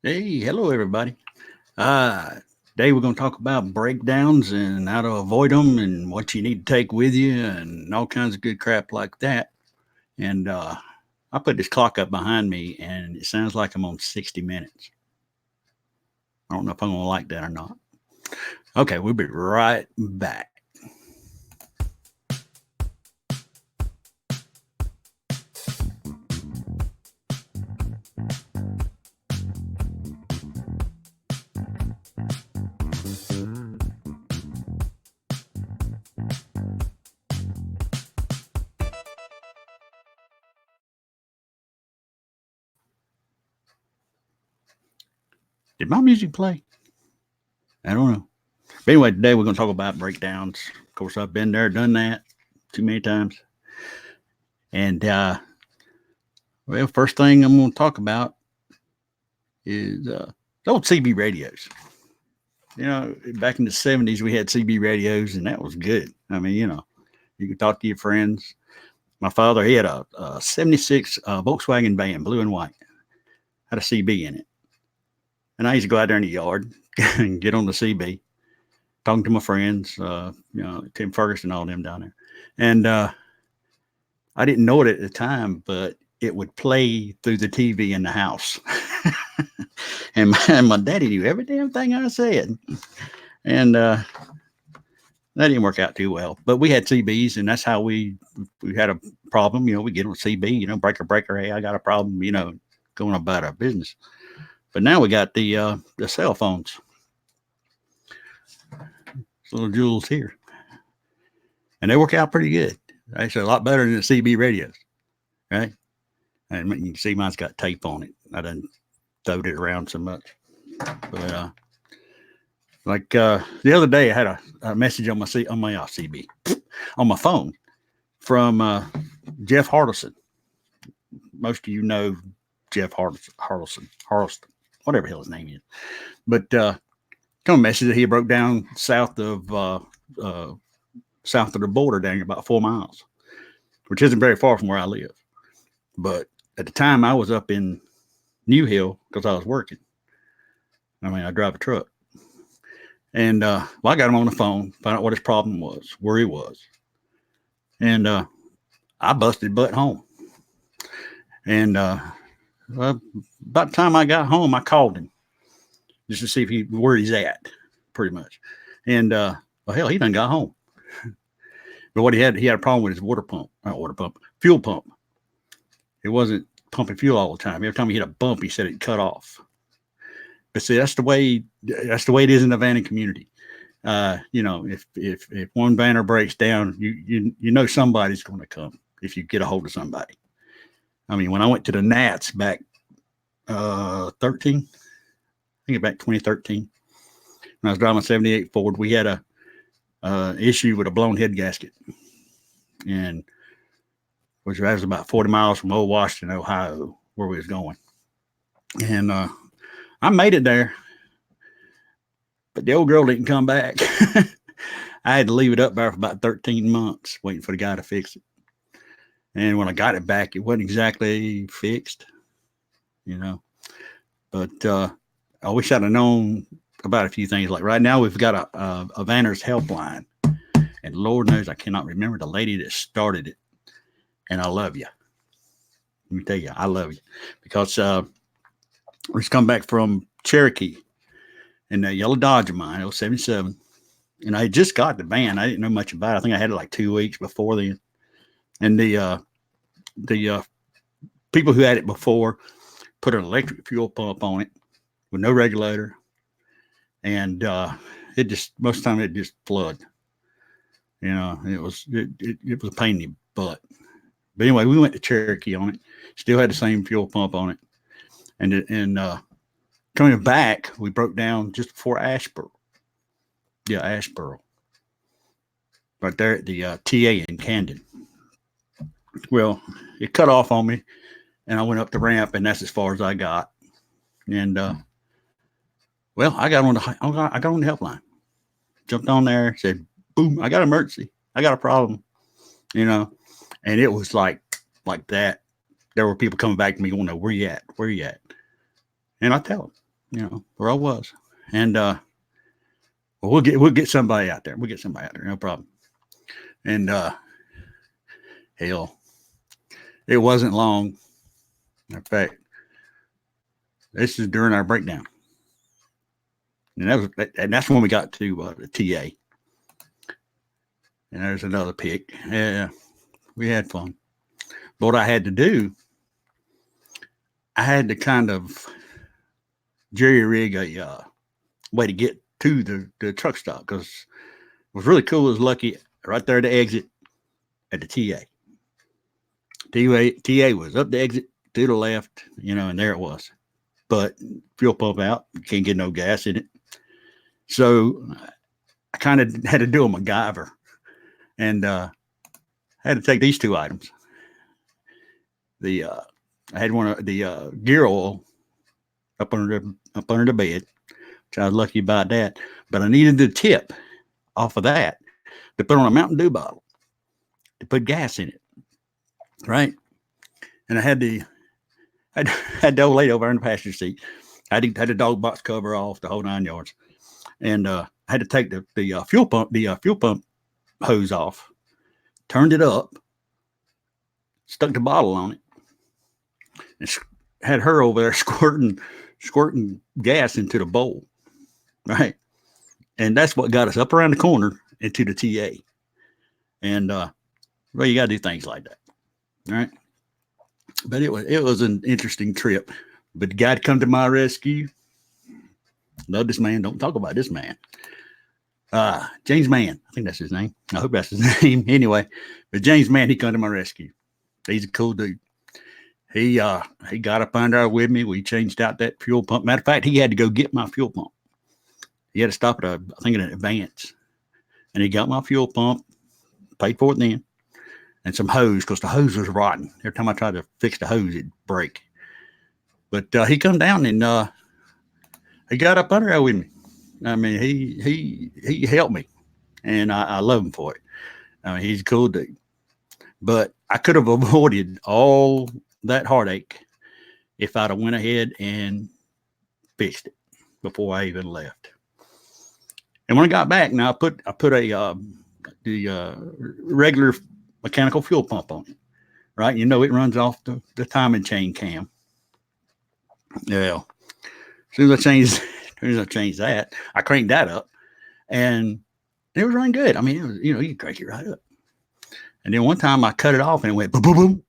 Hey, hello everybody. Uh, Today we're going to talk about breakdowns and how to avoid them and what you need to take with you and all kinds of good crap like that. And I put this clock up behind me and it sounds like I'm on 60 minutes. I don't know if I'm going to like that or not. Okay, we'll be right back. Did my music play? I don't know. But anyway, today we're going to talk about breakdowns. Of course, I've been there, done that too many times. And well, first thing I'm going to talk about is the old CB radios. Back in the 70s, we had CB radios, and that was good. I mean, you could talk to your friends. My father, he had a 76 Volkswagen van, blue and white, had a CB in it. And I used to go out there in the yard and get on the CB, talking to my friends, Tim Ferguson, all them down there. And I didn't know it at the time, but it would play through the TV in the house. And my daddy knew every damn thing I said. And that didn't work out too well. But we had CBs, and that's how we had a problem. We get on CB, breaker breaker. Hey, I got a problem. Going about our business. But now we got the cell phones, little jewels here, and they work out pretty good. Actually, a lot better than the CB radios, right? And you can see mine's got tape on it. I didn't throwed it around so much, but like the other day, I had a message on my CB on my phone from Jeff Hardison. Most of you know Jeff Harleston, whatever the hell his name is. But come a message that he broke down uh, south of the border down here about 4 miles, which isn't very far from where I live. But at the time, I was up in New Hill because I was working. I mean, I drive a truck. And well, I got him on the phone, found out what his problem was, where he was. And I busted butt home. And well, about the time I got home, I called him just to see where he's at, pretty much. And well, hell, he done got home. But what he had a problem with his fuel pump. It wasn't pumping fuel all the time. Every time he hit a bump, he said it cut off. But see, that's the way it is in the vanning community. If one vanner breaks down, you know somebody's going to come if you get a hold of somebody. I mean, when I went to the Nats back 13, I think back 2013, when I was driving a 78 Ford, we had a issue with a blown head gasket, and which was about 40 miles from Old Washington, Ohio, where we was going. And I made it there, but the old girl didn't come back. I had to leave it up there for about 13 months waiting for the guy to fix it. And when I got it back, it wasn't exactly fixed, you know. But I wish I'd have known about a few things. Like right now, we've got a Vanner's helpline. And Lord knows I cannot remember the lady that started it. And I love you. Let me tell you, I love you. Because we just come back from Cherokee and the yellow Dodge of mine, it was 77. And I just got the van. I didn't know much about it. I think I had it like 2 weeks before then. And the people who had it before put an electric fuel pump on it with no regulator, and it just most of the time it just flood. It was a pain in the butt. But anyway, we went to Cherokee on it. Still had the same fuel pump on it, and coming back, we broke down just before Asheboro. Yeah, Asheboro, right there at the TA in Camden. Well, it cut off on me, and I went up the ramp, and that's as far as I got. And well, I got on the helpline, jumped on there, said, "Boom! I got an emergency. I got a problem." You know, and it was like that. There were people coming back to me, going, "Where you at? Where you at?" And I tell them. where I was. And well, we'll get somebody out there. We'll get somebody out there, no problem. And hell, it wasn't long. In fact, this is during our breakdown. And that's when we got to the TA. And there's another pick. Yeah, we had fun. But what I had to do, I had to kind of jerry rig a way to get to the truck stop, because it was really cool. It was lucky right there at the exit at the TA. TA was up the exit to the left, and there it was. But fuel pump out, you can't get no gas in it. So I kind of had to do a MacGyver, and I had to take these two items. I had one of the gear oil up under the bed, which I was lucky about that. But I needed the tip off of that to put on a Mountain Dew bottle to put gas in it, right? And I had the old lady over in the passenger seat. I had the dog box cover off, the whole 9 yards, and I had to take the fuel pump hose off, turned it up, stuck the bottle on it, and had her over there squirting gas into the bowl, right? And that's what got us up around the corner into the TA. And well, you got to do things like that, right? But it was an interesting trip. But the guy to come to my rescue, love this man. Don't talk about this man. James Mann, I think that's his name. I hope that's his name. Anyway, but James Mann, he come to my rescue. He's a cool dude. He got up under there with me. We changed out that fuel pump. Matter of fact, he had to go get my fuel pump. He had to stop at I think an Advance, and he got my fuel pump, paid for it then, and some hose, because the hose was rotten. Every time I tried to fix the hose, it'd break. But he come down and he got up under there with me. I mean, he helped me, and I love him for it. I mean, he's a cool dude. But I could have avoided all that heartache if I'd have went ahead and fixed it before I even left. And when I got back, now I put the regular mechanical fuel pump on it, right? It runs off the timing chain cam. Yeah. As soon as I changed that, I cranked that up, and it was running good. I mean, it was, you can crank it right up. And then one time I cut it off and it went boom, boom, boom.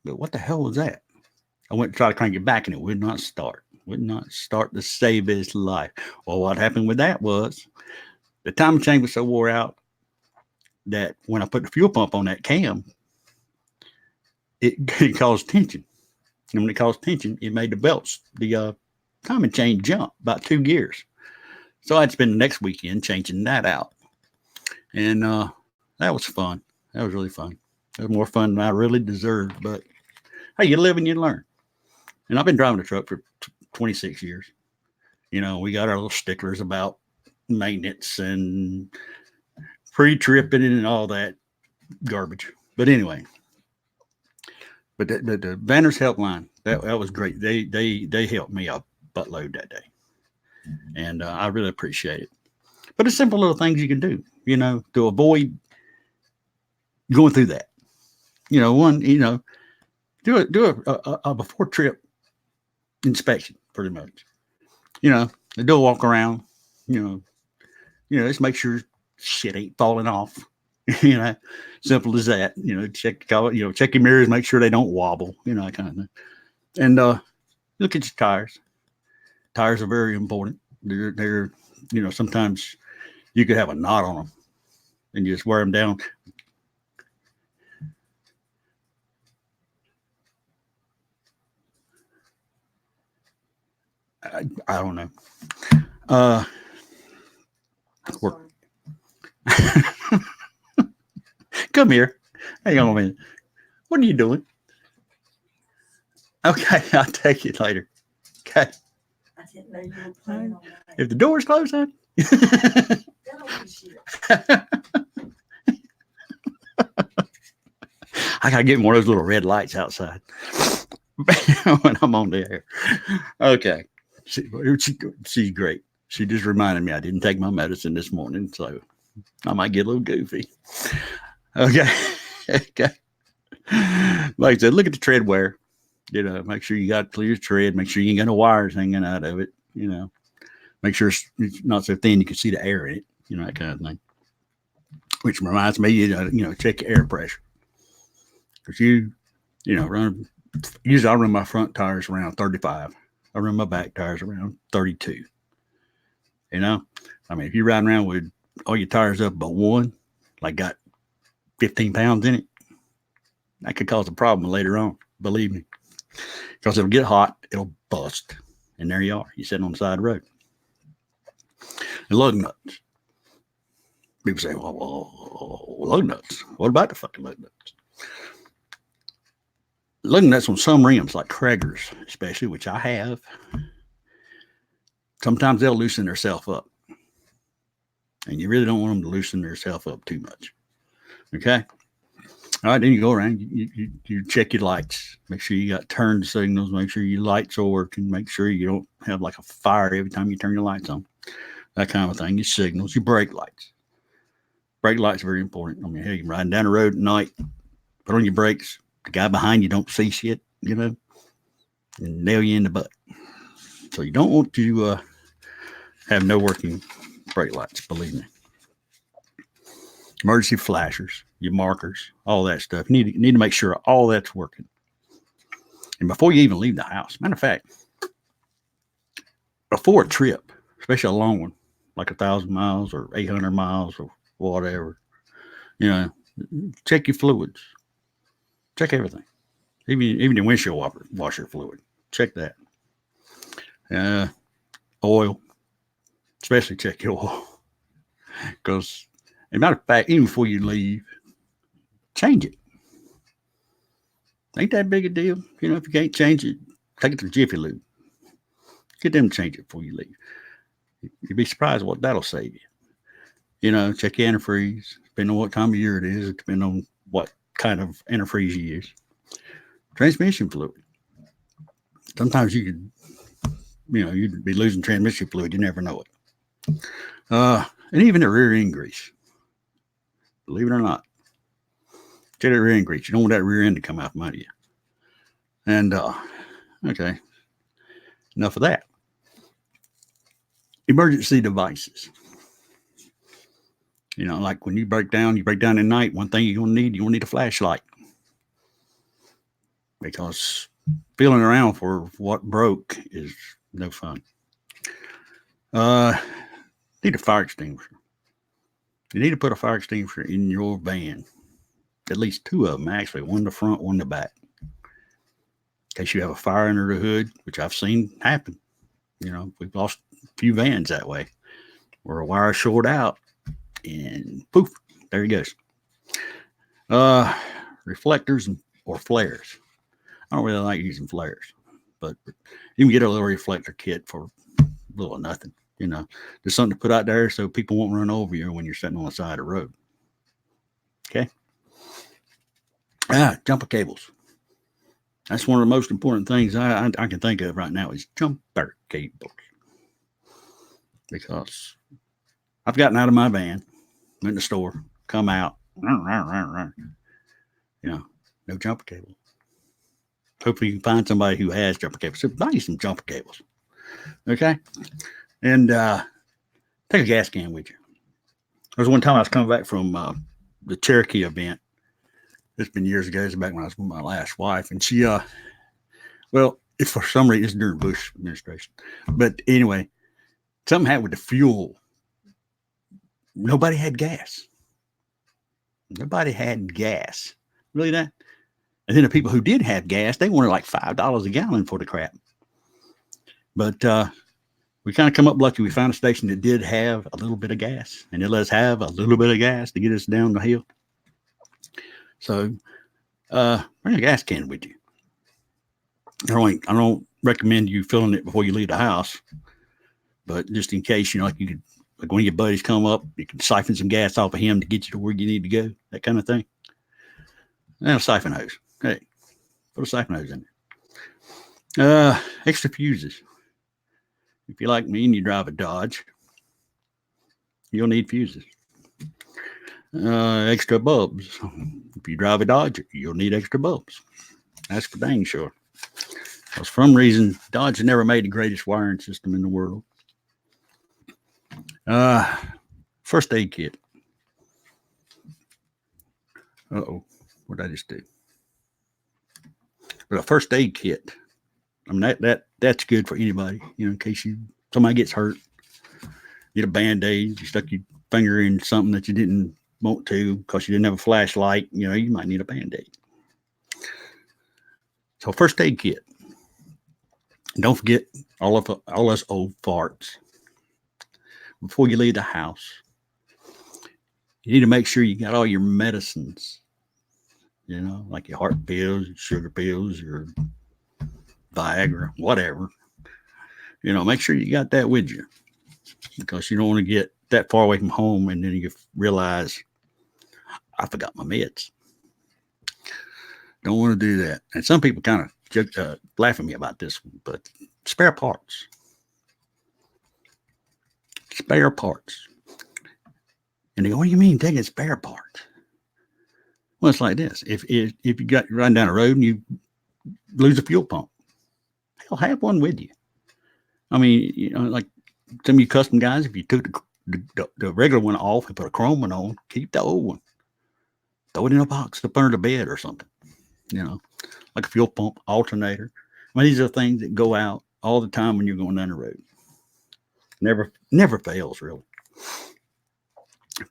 But what the hell was that? I went to try to crank it back and it would not start. Would not start to save his life. Well, what happened with that was the timing chain was so wore out that when I put the fuel pump on that cam, it caused tension. And when it caused tension, it made the timing chain jump about 2 gears. So I'd spend the next weekend changing that out. And that was fun. That was really fun. It was more fun than I really deserved. But hey, you live and you learn. And I've been driving a truck for 26 years. We got our little sticklers about maintenance and pre-tripping and all that garbage. But anyway, but the Vander's helpline, that was great. They helped me a buttload that day, and I really appreciate it. But it's simple little things you can do, to avoid going through that. Do a before trip inspection, pretty much. Do a walk around. Just make sure shit ain't falling off. Simple as that. Check your mirrors, make sure they don't wobble. That kind of thing. And look at your tires. Tires are very important. They're sometimes you could have a knot on them and you just wear them down. I don't know. Come here. Hang on a minute. What are you doing? Okay, I'll take it later. Okay. I didn't know you were playing on that. If the door's closed, huh? I gotta get more of those little red lights outside. when I'm on the air. Okay. She's great. She just reminded me I didn't take my medicine this morning, so I might get a little goofy. Okay. Okay. Like I said, look at the tread wear. Make sure you got clear tread. Make sure you ain't got no wires hanging out of it. Make sure it's not so thin you can see the air in it. That kind of thing. Which reminds me, check your air pressure. Because usually I run my front tires around 35. I run my back tires around 32. If you're riding around with all your tires up but one, like got 15 pounds in it, that could cause a problem later on, believe me. Because it'll get hot, it'll bust. And there you are. You're sitting on the side of the road. And lug nuts. People say, well, lug nuts. What about the fucking lug nuts? Lug nuts on some rims, like Krager's, especially, which I have, sometimes they'll loosen themselves up. And you really don't want them to loosen themselves up too much. Okay? All right, then you go around, you check your lights. Make sure you got turn signals. Make sure your lights are working. Make sure you don't have like a fire every time you turn your lights on. That kind of thing. Your signals, your brake lights. Brake lights are very important. Hey, you're riding down the road at night, put on your brakes. The guy behind you don't see shit, and nail you in the butt. So you don't want to have no working brake lights, believe me. Emergency flashers, your markers, all that stuff. You need to make sure all that's working. And before you even leave the house, matter of fact, before a trip, especially a long one, like 1,000 miles or 800 miles or whatever, check your fluids. Check everything. Even your windshield washer fluid. Check that. Oil. Especially check your oil. Because, as a matter of fact, even before you leave, change it. Ain't that big a deal. If you can't change it, take it to Jiffy Lube. Get them to change it before you leave. You'd be surprised what that'll save you. Check your antifreeze. Depending on what time of year it is, depending on what kind of antifreeze you use. Transmission fluid. Sometimes you could, you'd be losing transmission fluid. You never know it. And even the rear end grease. Believe it or not. Check that rear end grease. You don't want that rear end to come out from under you. And, okay. Enough of that. Emergency devices. Like when you break down at night, one thing you're going to need a flashlight. Because feeling around for what broke is no fun. Need a fire extinguisher. You need to put a fire extinguisher in your van. At least two of them, actually. One in the front, one in the back. In case you have a fire under the hood, which I've seen happen. We've lost a few vans that way. Where a wire short out and poof, there he goes. Reflectors or flares. I don't really like using flares, but you can get a little reflector kit for a little or nothing. There's something to put out there so people won't run over you when you're sitting on the side of the road. Okay. Jumper cables. That's one of the most important things I can think of right now is jumper cables. Because I've gotten out of my van, went in the store, come out, no jumper cable. Hopefully you can find somebody who has jumper cables. So buy you some jumper cables. Okay? And take a gas can with you. There was one time I was coming back from the Cherokee event. It's been years ago. It's back when I was with my last wife. And she, if for some reason, it's during Bush administration. But anyway, something happened with the fuel. Nobody had gas. Nobody had gas. Really that? And then the people who did have gas, they wanted like $5 a gallon for the crap. But we kind of come up lucky. We found a station that did have a little bit of gas, and it let us have a little bit of gas to get us down the hill. So bring a gas can with you. I don't recommend you filling it before you leave the house, but just in case, like you could, like one of your buddies come up, you can siphon some gas off of him to get you to where you need to go, that kind of thing. And a siphon hose. Hey, put a siphon hose in there. Extra fuses. If you're like me and you drive a Dodge, you'll need fuses. Extra bulbs. If you drive a Dodge, you'll need extra bulbs. That's for dang sure. Because for some reason, Dodge never made the greatest wiring system in the world. First aid kit. Uh-oh, what did I just do? But a first aid kit. I mean, that's good for anybody, in case somebody gets hurt. Get a Band-Aid. You stuck your finger in something that you didn't want to because you didn't have a flashlight. You might need a Band-Aid. So first aid kit. Don't forget all us old farts. Before you leave the house, you need to make sure you got all your medicines, like your heart pills, your sugar pills, your Viagra, whatever. Make sure you got that with you, because you don't want to get that far away from home and then you realize, I forgot my meds. Don't want to do that. And some people kind of laugh at me about this one, but spare parts. Spare parts. And they go, what do you mean taking spare parts? Well, it's like this. If you got riding down the road and you lose a fuel pump, hell, have one with you. I mean, like some of you custom guys, if you took the regular one off and put a chrome one on, keep the old one. Throw it in a box up under the bed or something. Like a fuel pump, alternator. I mean, these are things that go out all the time when you're going down the road. Never fails, really.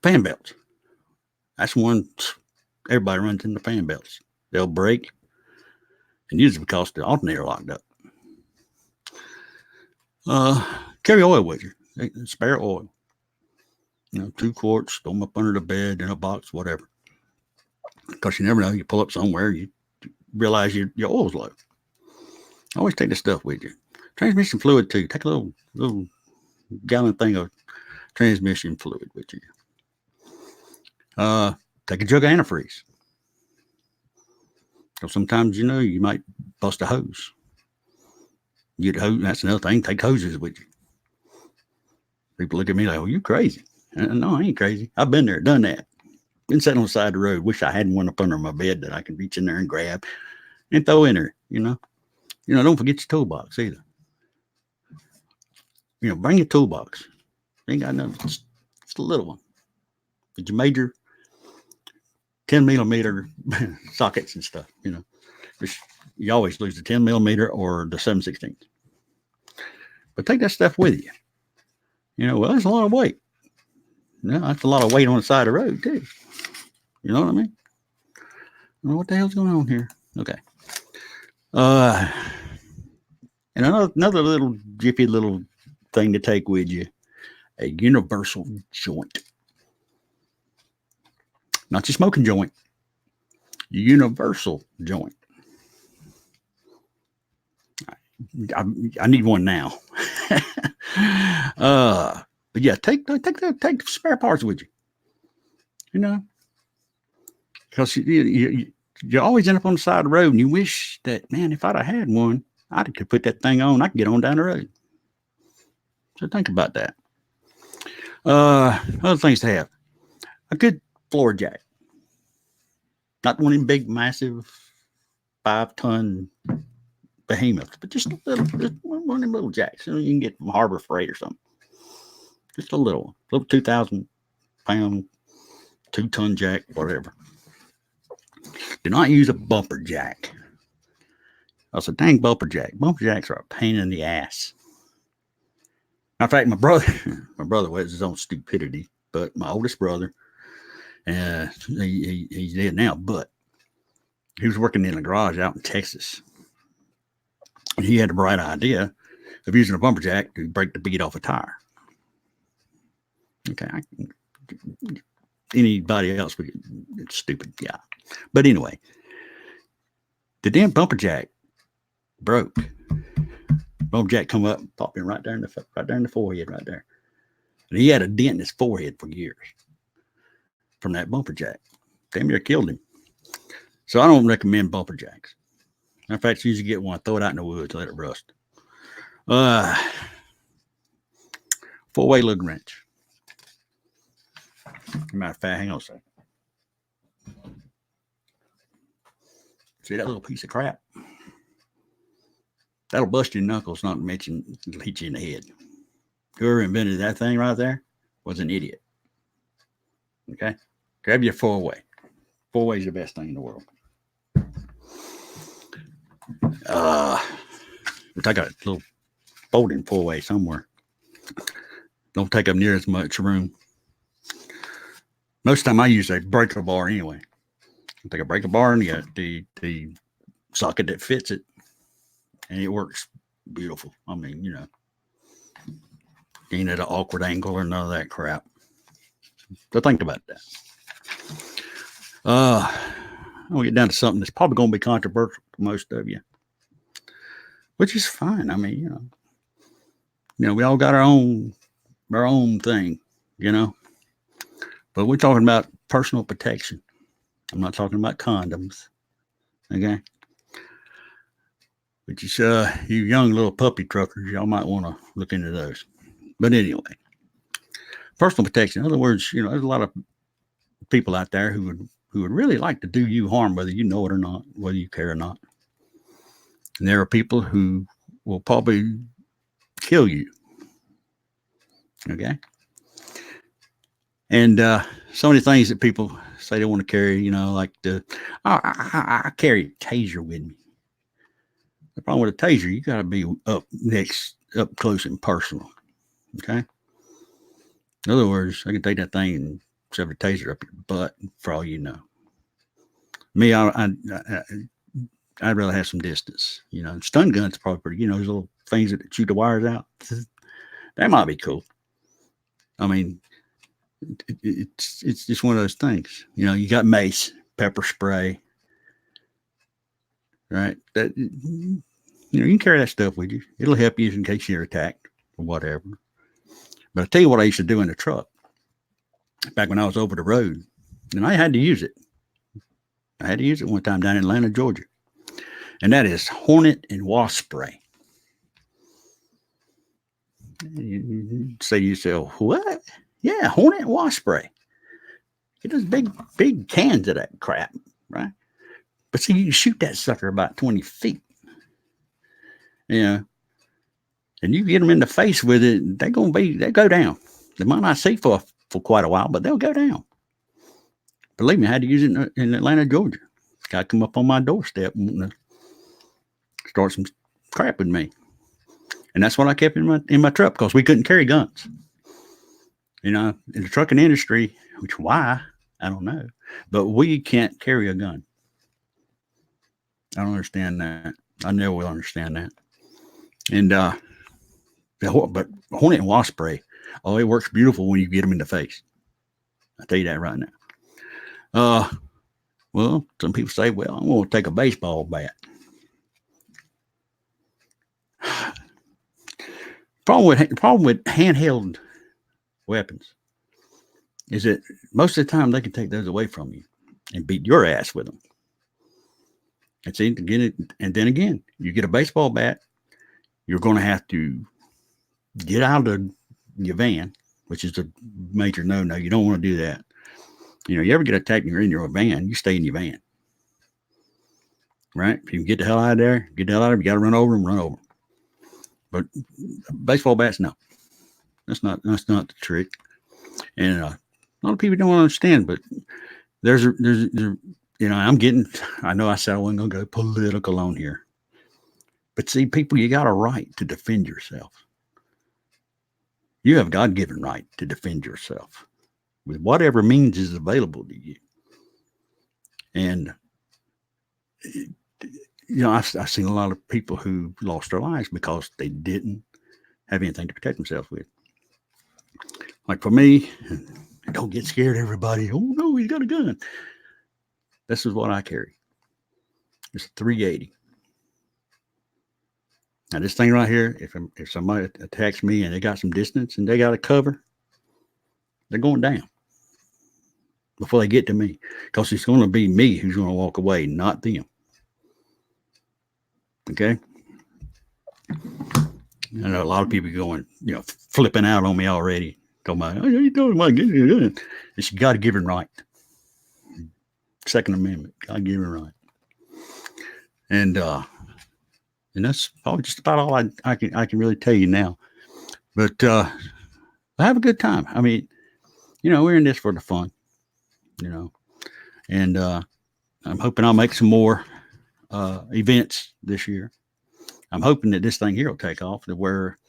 Fan belts. That's one everybody runs into fan belts. They'll break, and usually because the alternator locked up. Carry oil with you. Spare oil. 2 quarts, throw them up under the bed, in a box, whatever. Because you never know. You pull up somewhere, you realize your oil's low. Always take this stuff with you. Transmission fluid, too. Take a little gallon thing of transmission fluid with you. Take a jug of antifreeze. So sometimes, you might bust a hose. You get a hose. That's another thing. Take hoses with you. People look at me like, oh, you crazy. No, I ain't crazy. I've been there, done that. Been sitting on the side of the road. Wish I had one up under my bed that I could reach in there and grab and throw in there, Don't forget your toolbox either. Bring your toolbox. Ain't got nothing. Just a little one. Get your major 10 millimeter sockets and stuff, You always lose the 10 millimeter or the 7/16. But take that stuff with you. Well, that's a lot of weight. That's a lot of weight on the side of the road, too. You know what I mean? I don't know what the hell's going on here. Okay. And another little jiffy little thing to take with you, a universal joint. Not your smoking joint, universal joint. I need one now. But yeah, take spare parts with you. Because you always end up on the side of the road, and you wish that, man, if I'd have had one, I could put that thing on. I could get on down the road. So think about that. Other things to have: a good floor jack. Not one of them big, massive 5-ton behemoths, but just one of them little jacks. You can get from Harbor Freight or something. Just a little 2,000-pound, 2-ton jack, whatever. Do not use a bumper jack. That's a dang bumper jack. Bumper jacks are a pain in the ass. In fact, my brother was his own stupidity, but my oldest brother, he's dead now, but he was working in a garage out in Texas. And he had the bright idea of using a bumper jack to break the bead off a tire. Okay. Anybody else would get stupid. Yeah. But anyway, the damn bumper jack broke. Bumper jack come up, popped in right there in the forehead right there. And he had a dent in his forehead for years from that bumper jack. Damn near killed him. So I don't recommend bumper jacks. In fact, you usually get one, throw it out in the woods, let it rust. Uh, 4-way lug wrench. Matter of fact, hang on a second. See that little piece of crap? That'll bust your knuckles, not to mention it'll hit you in the head. Whoever invented that thing right there was an idiot. Okay? Grab your 4-way. 4-way is the best thing in the world. I got a little folding 4-way somewhere. Don't take up near as much room. Most of the time I use a breaker bar anyway. I take a breaker bar and you got the socket that fits it, and it works beautiful. I mean, you know, ain't at an awkward angle or none of that crap. So think about that. I'll get down to something that's probably going to be controversial to most of you, which is fine. I mean, you know, we all got our own thing, you know. But we're talking about personal protection. I'm not talking about condoms, okay? Which is, you young little puppy truckers, y'all might want to look into those. But anyway, personal protection. In other words, you know, there's a lot of people out there who would really like to do you harm, whether you know it or not, whether you care or not. And there are people who will probably kill you. Okay. And so many things that people say they want to carry, you know, like I carry a taser with me. The problem with a taser, you got to be up close and personal. Okay. In other words, I can take that thing and shove a taser up your butt for all you know. Me, I'd rather have some distance. You know, stun guns are probably pretty, you know, those little things that shoot the wires out. That might be cool. I mean, it's just one of those things. You know, you got mace, pepper spray, right? That, you know, you can carry that stuff with you. It'll help you in case you're attacked or whatever. But I'll tell you what I used to do in the truck back when I was over the road, and I had to use it. I had to use it one time down in Atlanta, Georgia. And that is hornet and wasp spray. You say to yourself, what? Yeah, hornet and wasp spray. Get those big cans of that crap, right? But see, you shoot that sucker about 20 feet. You know, and you get them in the face with it, they go down. They might not see for quite a while, but they'll go down. Believe me, I had to use it in Atlanta, Georgia. Guy come up on my doorstep wanting to start some crap with me. And that's what I kept in my truck because we couldn't carry guns. You know, in the trucking industry, which why, I don't know, but we can't carry a gun. I don't understand that. I never will understand that. And but hornet and wasp spray, oh, it works beautiful when you get them in the face. I tell you that right now. Well, some people say, well, I'm going to take a baseball bat. Problem with handheld weapons is that most of the time they can take those away from you and beat your ass with them. And see, to get it, and then again, you get a baseball bat, you're going to have to get out of your van, which is a major no-no. You don't want to do that. You know, you ever get attacked and you're in your van, you stay in your van. Right? If you can get the hell out of there, you got to run over them. But baseball bats, no. That's not the trick. And a lot of people don't understand, but there's you know, I know I said I wasn't going to go political on here. But see, people, you got a right to defend yourself. You have God-given right to defend yourself with whatever means is available to you. And, you know, I've seen a lot of people who lost their lives because they didn't have anything to protect themselves with. Like for me, don't get scared, everybody. Oh, no, he's got a gun. This is what I carry. It's a 380. Now, this thing right here, if somebody attacks me and they got some distance and they got a cover, they're going down before they get to me, because it's going to be me who's going to walk away, not them. Okay. I know a lot of people going, flipping out on me already. Talking about, oh, you doing my good. It's God given right. Second Amendment, God given right. And that's probably just about all I can really tell you now. But have a good time. I mean, we're in this for the fun, and I'm hoping I'll make some more events this year. I'm hoping that this thing here will take off to where,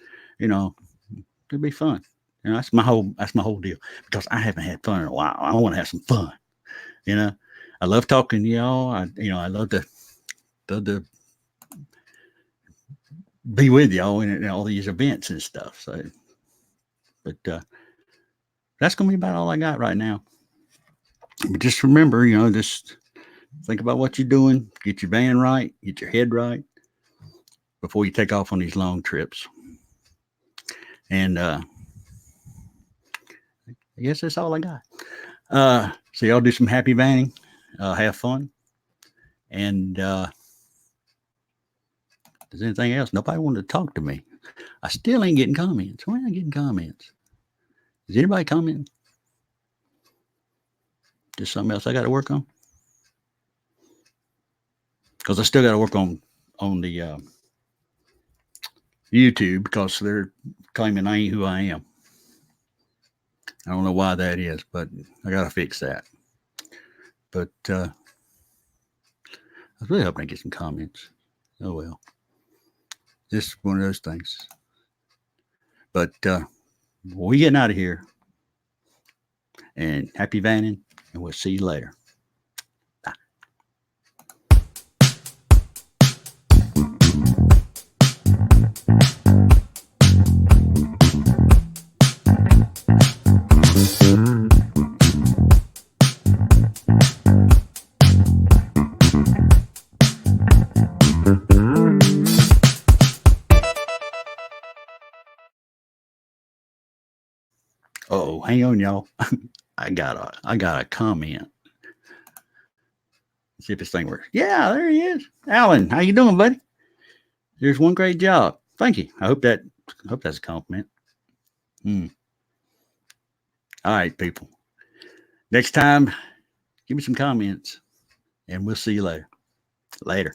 it'll be fun. That's my whole deal, because I haven't had fun in a while. I want to have some fun. I love talking to y'all. I love to be with y'all in all these events and stuff. So, but that's going to be about all I got right now. But just remember, just think about what you're doing. Get your van right. Get your head right before you take off on these long trips. And I guess that's all I got. So y'all do some happy vanning. Have fun. And if there's anything else, nobody wanted to talk to me. I still ain't getting comments. Why ain't I getting comments? Is anybody commenting? Just something else I got to work on? Because I still got to work on the YouTube, because they're claiming I ain't who I am. I don't know why that is, but I got to fix that. But I was really hoping to get some comments. Oh, well. Just one of those things. But we getting out of here. And happy vanning, and we'll see you later. Bye. Oh, hang on, y'all. I got a comment. See if this thing works. Yeah, there he is. Alan, how you doing, buddy? There's one great job. Thank you. I hope that's a compliment. All right, people. Next time, give me some comments, and we'll see you later. Later.